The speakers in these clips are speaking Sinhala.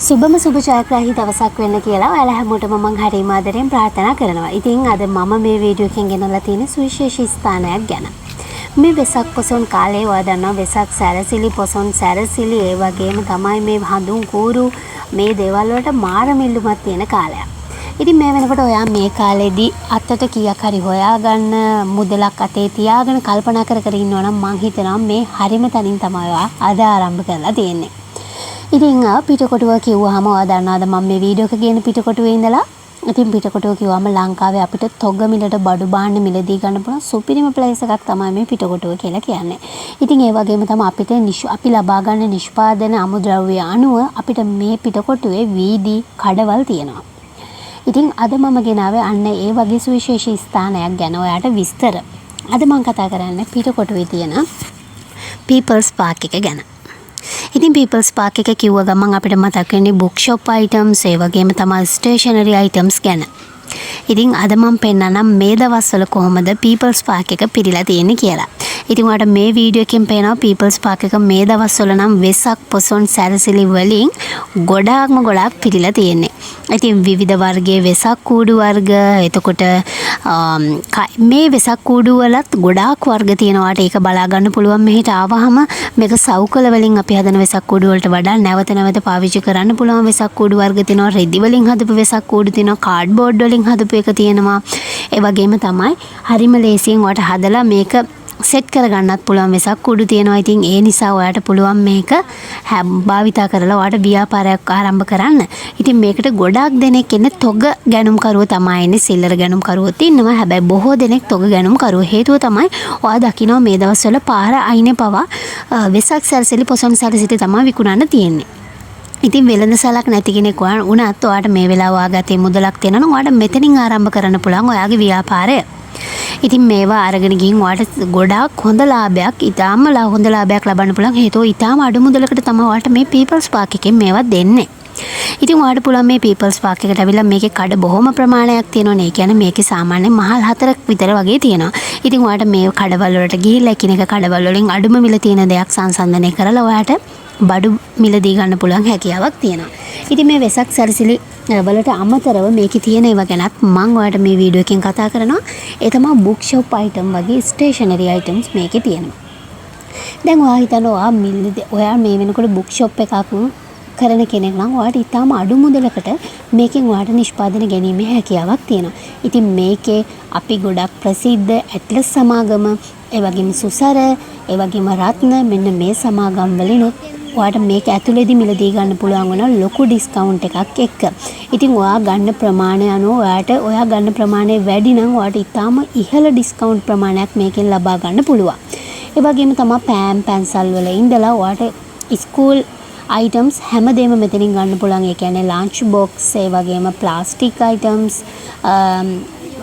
සුබම සුබ ජයග්‍රාහී දවසක් වෙන්න කියලා ඔයාලා හැමෝටම මම හරිම ආදරෙන් ප්‍රාර්ථනා කරනවා. ඉතින් අද මම මේ වීඩියෝ එකෙන් ගෙනල්ලා තියෙන සුවිශේෂී ස්ථානයක් ගැන. මේ වෙසක් පොසොන් කාලේ ඔයා දන්නවා වෙසක් සැරසිලි පොසොන් සැරසිලි ඒ වගේම තමයි මේ හඳුන් කූරු මේ දේවල් වලට මාර මිල්ලුමක් තියෙන කාලයක්. ඉතින් මේ වෙනකොට ඔයා මේ කාලෙදී අතට කීයක් හරි හොයාගන්න මුදලක් අතේ තියාගෙන කල්පනා කර කර ඉන්නවා නම් මං හිතනවා මේ හරිම තනින් තමයි ඔයා අද ආරම්භ කරලා තියෙන්නේ. ඉතින් පිටකොටුව කිව්වහම ඔයා දන්නවද මම මේ වීඩියෝ එක ගේන පිටකොටුවේ ඉඳලා. ඉතින් පිටකොටුව කිව්වම ලංකාවේ අපිට තොග මිලට බඩු බාන්න මිලදී ගන්න පුළුවන් සුපිරිම ප්ලේස් එකක් තමයි මේ පිටකොටුව කියලා කියන්නේ. ඉතින් ඒ වගේම තමයි අපිට අපි ලබා ගන්න නිෂ්පාදන අමුද්‍රව්‍ය අනුව අපිට මේ පිටකොටුවේ වීදි කඩවල් තියෙනවා. ඉතින් අද මම ගෙනාවේ අන්න ඒ වගේ සුවිශේෂී ස්ථානයක් ගැන ඔයාට විස්තර. අද මම කතා කරන්නේ පිටකොටුවේ තියෙන People's Park එක ගැන. ඉතින් People's Park එක කිව්ව ගමන් අපිට මතක් වෙන්නේ book shop items ඒ වගේම තමයි stationery items ගැන. ඉතින් අද මම පෙන්නනම් මේ දවස්වල කොහොමද People's Park එක පිරීලා තියෙන්නේ කියලා. ඉතින් ඔයාලට මේ වීඩියෝ එකෙන් පේනවා People's Park එක මේ දවස්වල නම් වෙසක් පොසොන් සැරසිලි වලින් ගොඩාක් පිරීලා තියෙන්නේ. ඉතින් විවිධ වර්ගයේ වෙසක් කූඩු වර්ග එතකොට මේ වෙසක් කූඩු වලත් ගොඩාක් වර්ග තියෙනවාට ඒක බලා ගන්න පුළුවන්. මෙහෙට ආවහම මේක සවුකල වලින් අපි හදන වෙසක් කූඩු වලට වඩා නැවත පාවිච්චි කරන්න පුළුවන් වෙසක් කූඩු වර්ග තියෙනවා. රෙදි වලින් හදපු වෙසක් කූඩු තියෙනවා. කාඩ්බෝඩ් වලින් හදපු එක තියෙනවා. ඒ වගේම තමයි හරිම ලේසියෙන් ඔයාලට හදලා මේක සෙට් කරගන්නත් පුළුවන් වෙසක් කුඩු තියෙනවා. ඉතින් ඒ නිසා ඔයාලට පුළුවන් මේක භාවිතා කරලා ඔයාලට ව්‍යාපාරයක් ආරම්භ කරන්න. ඉතින් මේකට ගොඩාක් දෙනෙක් ඉන්නේ තොග ගැනුම් කරුවෝ තමයි ඉන්නේ. සිල්ලර ගැනුම් කරුවෝත් ඉන්නවා. හැබැයි බොහෝ දෙනෙක් තොග ගැනුම් කරුවෝ. හේතුව තමයි ඔයා දකිනවා මේ දවස්වල පාර අයිනේ පවා වෙසක් සැරසිලි පොසොන් සැරසිලි තමයි විකුණන්න තියෙන්නේ. ඉතින් වෙළඳ සැලක් නැති කෙනෙක් වුණත් ඔයාලට මේ වෙලාව වාගතේ මුදලක් තියෙනවා නම් ඔයාලට මෙතනින් ආරම්භ කරන්න පුළුවන් ඔයාගේ ව්‍යාපාරය. ඉතින් මේවා අරගෙන ගිහින් ඔයාලට ගොඩාක් හොඳ ලාභයක්, ඊටාම හොඳ ලාභයක් ලබන්න පුළුවන්. හේතුව ඊටාම අඩු මුදලකට තමයි ඔයාලට මේ People's Park එකෙන් මේවා දෙන්නේ. ඉතින් ඔයාලට පුළුවන් මේ People's Park එකට ඇවිල්ලා මේකේ කඩ බොහොම ප්‍රමාණයක් තියෙනවනේ. ඒ කියන්නේ මේකේ සාමාන්‍ය මහල් 4ක් විතර වගේ තියෙනවා. ඉතින් ඔයාලට මේ කඩවල වලට ගිහිල්ලා එකිනෙක කඩවල වලින් අඩුම මිල තියෙන දෙයක් සංසන්දනය කරලා ඔයාලට බඩු මිලදී ගන්න පුළුවන් හැකියාවක් තියෙනවා. ඉතින් මේ වෙසක් සැරසිලි වලට අමතරව මේකේ තියෙන ඒවා ගැනත් මම ඔයාලට මේ වීඩියෝ එකෙන් කතා කරනවා. ඒ තමයි book shop item වගේ stationery items මේකේ තියෙනවා. දැන් ඔයා හිතනවා ඔයා මේ වෙනකොට book shop එකක් කරන කෙනෙක් නම් ඔයාලට ඊටාම අඩු මුදලකට මේකෙන් ඔයාලට නිෂ්පාදන ගැනීමේ හැකියාවක් තියෙනවා. ඉතින් මේකේ අපි ගොඩක් ප්‍රසිද්ධ ඇට්ලස් සමාගම, ඒ වගේම සුසර, ඒ වගේම රත්න මෙන්න මේ සමාගම් වලිනුත් ඔයාලට මේක ඇතුළේදී මිලදී ගන්න පුළුවන් වෙන ලොකු ඩිස්කවුන්ට් එකක් එක්ක. ඉතින් ඔයා ගන්න ප්‍රමාණය අනුව ඔයා ගන්න ප්‍රමාණය වැඩි නම් ඔයාලට ඊටාම ඉහළ ඩිස්කවුන්ට් ප්‍රමාණයක් මේකෙන් ලබා ගන්න පුළුවන්. ඒ වගේම තමයි පෑන් පැන්සල් වල ඉඳලා ඔයාලට ස්කූල් items හැමදේම මෙතනින් ගන්න පුළුවන්. ඒ කියන්නේ lunch box, ඒ වගේම plastic items,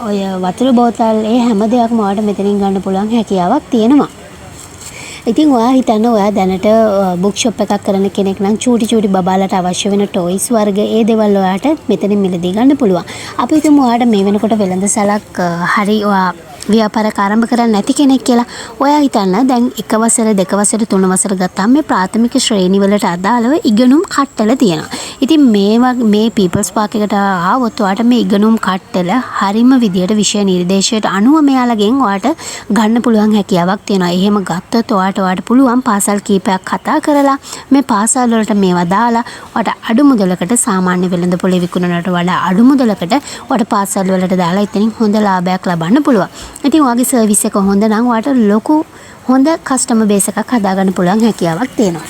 ඔය වතුර බෝතල් ඒ හැම දෙයක්ම ඔයාලට මෙතනින් ගන්න පුළුවන් හැකියාවක් තියෙනවා. ඉතින් ඔයා හිතන්න ඔයා දැනට book shop එකක් කරන කෙනෙක් නම් චූටි බබාලට අවශ්‍ය වෙන toys වර්ග ඒ දේවල් ඔයාට මෙතනින් මිලදී ගන්න පුළුවන්. අපි හිතමු ඔයාට මේ වෙනකොට වෙළඳ සැලක් හරි ඔයා ව්‍යාපාරයක් ආරම්භ කරන්න නැති කෙනෙක් කියලා. ඔයා හිතන්න දැන් 1 වසර 2 වසර 3 වසර ගත්තාම මේ ප්‍රාථමික ශ්‍රේණි වලට අදාළව ඉගෙනුම් කට්ටල තියෙනවා. ඉතින් මේ People's Park එකට ආවොත් ඔයාට මේ ඉගෙනුම් කට්ටල හරිම විදියට විෂය නිර්දේශයට අනුව මෙයාලගෙන් ඔයාට ගන්න පුළුවන් හැකියාවක් තියෙනවා. එහෙම ගත්තොත් ඔයාට පුළුවන් පාසල් කීපයක් කතා කරලා මේ පාසල් වලට මේවා දාලා ඔයාට අඩු මුදලකට සාමාන්‍ය වෙළඳ පොලේ විකුණනට වඩා අඩු මුදලකට ඔයාට පාසල් වලට දාලා ඉතින් හොඳ ලාභයක් ලබන්න පුළුවන්. ඉතින් ඔයාගේ සර්විස් එක හොඳ නම් ඔයාට ලොකු හොඳ කස්ටමර් බේස් එකක් හදාගන්න පුළුවන් හැකියාවක් තියෙනවා.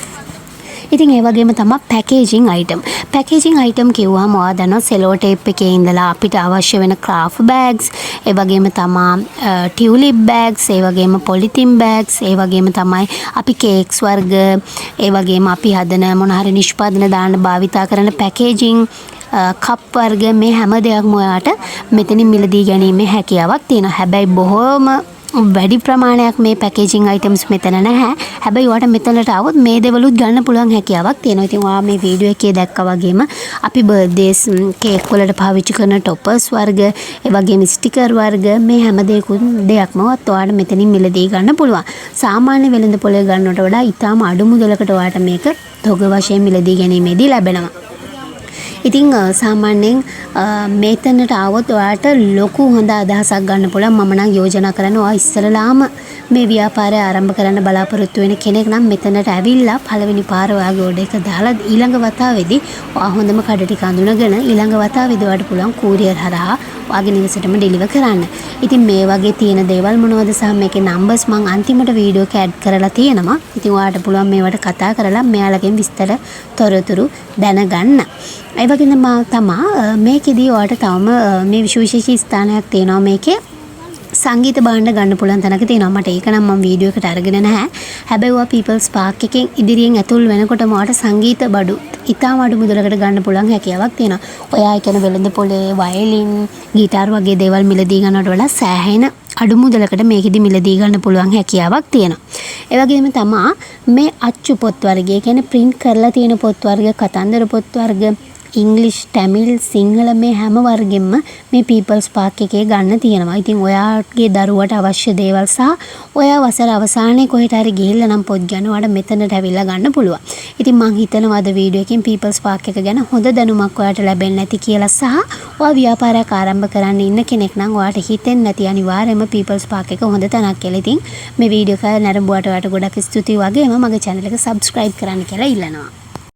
ඉතින් ඒ වගේම තමයි පැකේජින් අයිටම්. පැකේජින් අයිටම් කිව්වම ඔයා දන්නවා සෙලෝ ටේප් එකේ ඉඳලා අපිට අවශ්‍ය වෙන ක්‍රාෆ්ට් බෑග්ස්, ඒ වගේම තමයි ටියුලිප් බෑග්ස්, ඒ වගේම පොලිතින් බෑග්ස්, ඒ වගේම තමයි අපි කේක්ස් වර්ග, ඒ වගේම අපි හදන මොන හරි නිෂ්පාදන දාන්න භාවිතා කරන පැකේජින් කප් වර්ග මේ හැම දෙයක්ම ඔයාට මෙතනින් මිලදී ගැනීමේ හැකියාවක් තියෙනවා. හැබැයි බොහොම වැඩි ප්‍රමාණයක් මේ පැකේජින් අයිටම්ස් මෙතන නැහැ. හැබැයි ඔයාට මෙතනට આવොත් මේ දේවලුත් ගන්න පුළුවන් හැකියාවක් තියෙනවා. ඉතින් ඔයා මේ වීඩියෝ එකේ දැක්කා වගේම අපි බර්ත්ඩේස් කේක් වලට පාවිච්චි කරන ටොපර්ස් වර්ග, ඒ වගේම ස්ටිකර් වර්ග මේ හැම දෙයක්ම ඔයාට මෙතනින් මිලදී ගන්න පුළුවන්. සාමාන්‍ය වෙළඳ පොලේ ගන්නවට වඩා ඊටාම අඩු මුදලකට ඔයාට මේක තොග වශයෙන් මිලදී ගැනීමේදී ලැබෙනවා. ඉතින් සාමාන්‍යයෙන් මෙතනට ආවොත් ඔයාට ලොකු හොඳ අදහසක් ගන්න පුළුවන්. මම නම් යෝජනා කරන්නේ ඔයා ඉස්සරලාම මේ ව්‍යාපාරය ආරම්භ කරන්න බලාපොරොත්තු වෙන කෙනෙක් නම් මෙතනට ඇවිල්ලා පළවෙනි පාර ඔයාගේ ඕඩර් එක දාලා ඊළඟ වතාවේදී ඔයා හොඳම කඩ ටික අඳුනගෙන ඊළඟ වතාවේදී ඔයාට පුළුවන් කූරියර් හරහා ඔයාගේ නිවසටම ඩෙලිවර් කරන්න. ඉතින් මේ වගේ තියෙන දේවල් මොනවද සහ මේකේ නම්බර්ස් මම අන්තිමට වීඩියෝ එක ඇඩ් කරලා තියෙනවා. ඉතින් ඔයාට පුළුවන් මේවට කතා කරලා මෙයාලගෙන් විස්තර තොරතුරු දැනගන්න. ඒ වගේම තමයි මේකෙදී ඔයාලට තවම මේ විශේෂ ස්ථානයක් තියෙනවා මේකේ සංගීත භාණ්ඩ ගන්න පුළුවන් තැනක තියෙනවා. මට ඒක නම් මම වීඩියෝ එකට අරගෙන නැහැ. හැබැයි ඔයා පීපල්ස් පාක් එකෙන් ඉදිරියෙන් ඇතුල් වෙනකොටම ඔයාට සංගීත බඩු ඉතාම අඩු මුදලකට ගන්න පුළුවන් හැකියාවක් තියෙනවා. ඔයා කියන වෙළඳ පොලේ වයලින්, ගිටාර් වගේ දේවල් මිලදී ගන්නවට වඩා සෑහෙන අඩු මුදලකට මේකෙදි මිලදී ගන්න පුළුවන් හැකියාවක් තියෙනවා. ඒ වගේම තමයි මේ අච්චු පොත් වර්ගය කියන්නේ print කරලා තියෙන පොත් වර්ග, කතන්දර පොත් වර්ග, ඉංග්ලිෂ්, තමිල්, සිංහල මේ හැම වර්ගෙම මේ පීපල්ස් පාක් එකේ ගන්න තියෙනවා. ඉතින් ඔයාගේ දරුවට අවශ්‍ය දේවල් සහ ඔයා වසර අවසානයේ කොහෙට හරි ගිහිල්ලා නම් පොත් ගන්න ඔයාට මෙතනට ඇවිල්ලා ගන්න පුළුවන්. ඉතින් මම හිතනවා අද වීඩියෝ එකෙන් පීපල්ස් පාක් එක ගැන හොඳ දැනුමක් ඔයාට ලැබෙන්නේ නැති කියලා සහ ඔයා ව්‍යාපාරයක් ආරම්භ කරන්න ඉන්න කෙනෙක් නම් ඔයාට හිතෙන්නේ නැති අනිවාර්යයෙන්ම පීපල්ස් පාක් එක හොඳ තැනක් කියලා. ඉතින් මේ වීඩියෝ එක නරඹුවට ඔයාට ගොඩක් ස්තුතියි වගේම මගේ channel එක subscribe කරන්න කියලා ඉල්ලනවා.